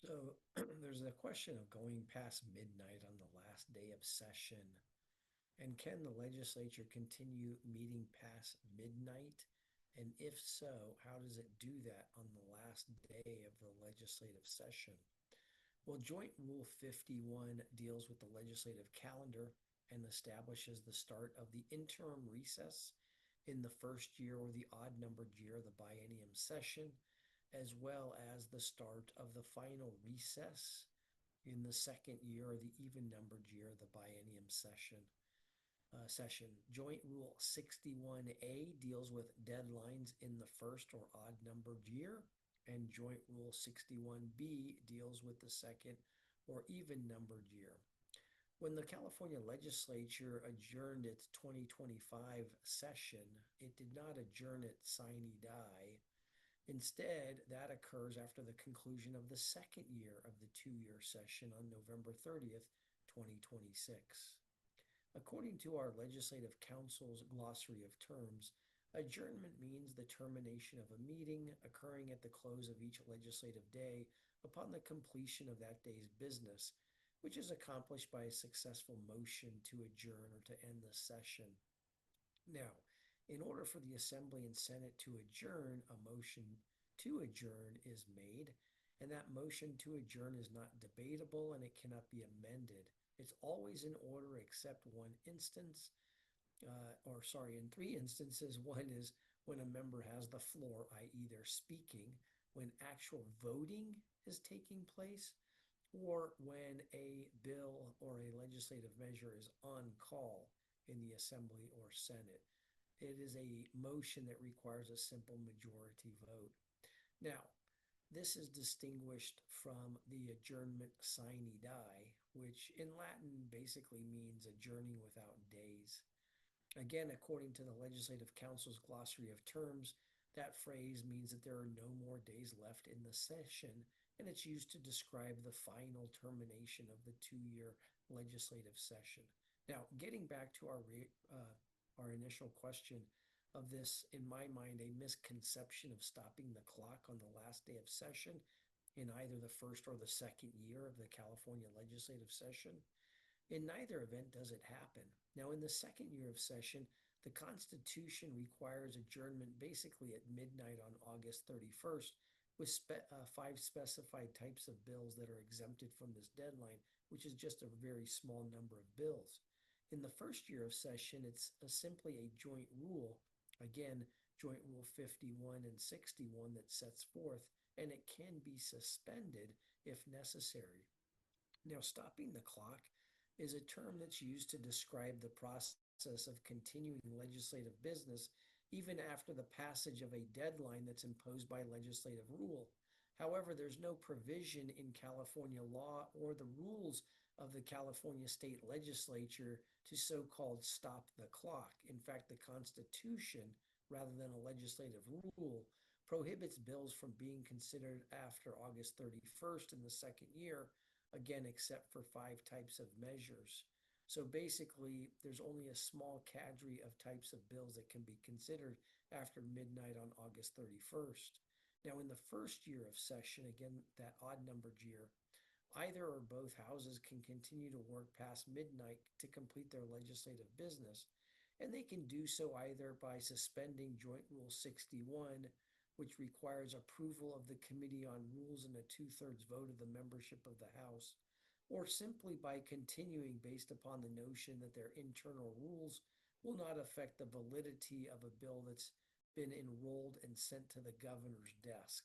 So there's a question of going past midnight on the last day of session. And can the legislature continue meeting past midnight? And if so, how does it do that on the last day of the legislative session? Well, Joint Rule 51 deals with the legislative calendar and establishes the start of the interim recess in the first year or the odd numbered year of the biennium session, as well as the start of the final recess in the second year or the even numbered year of the biennium session. Joint Rule 61A deals with deadlines in the first or odd numbered year, and Joint Rule 61B deals with the second or even numbered year. When the California Legislature adjourned its 2025 session, it did not adjourn it sine die. Instead, that occurs after the conclusion of the second year of the 2 year session on November 30th, 2026. According to our Legislative Council's glossary of terms, adjournment means the termination of a meeting occurring at the close of each legislative day upon the completion of that day's business, which is accomplished by a successful motion to adjourn or to end the session. Now, in order for the Assembly and Senate to adjourn, a motion to adjourn is made, and that motion to adjourn is not debatable and it cannot be amended. It's always in order except one instance, in three instances. One is when a member has the floor, i.e., they're speaking, when actual voting is taking place, or when a bill or a legislative measure is on call in the Assembly or Senate. It is a motion that requires a simple majority vote. Now, this is distinguished from the adjournment sine die, which in Latin basically means adjourning without days. Again, according to the Legislative Council's glossary of terms, that phrase means that there are no more days left in the session, and it's used to describe the final termination of the 2 year legislative session. Now, getting back to our initial question of this, in my mind, a misconception of stopping the clock on the last day of session in either the first or the second year of the California legislative session. In neither event does it happen. Now, in the second year of session, the Constitution requires adjournment basically at midnight on August 31st, with five specified types of bills that are exempted from this deadline, which is just a very small number of bills. In the first year of session, it's simply a joint rule, again, Joint Rule 51 and 61, that sets forth, and it can be suspended if necessary. Now, stopping the clock is a term that's used to describe the process of continuing legislative business even after the passage of a deadline that's imposed by legislative rule. However, there's no provision in California law or the rules of the California state legislature to so called stop the clock. In fact, the Constitution, rather than a legislative rule, prohibits bills from being considered after August 31st in the second year, again, except for five types of measures. So basically, there's only a small cadre of types of bills that can be considered after midnight on August 31st. Now, in the first year of session, again, that odd numbered year, either or both houses can continue to work past midnight to complete their legislative business, and they can do so either by suspending Joint Rule 61, which requires approval of the Committee on Rules and a two-thirds vote of the membership of the House, or simply by continuing based upon the notion that their internal rules will not affect the validity of a bill that's been enrolled and sent to the governor's desk.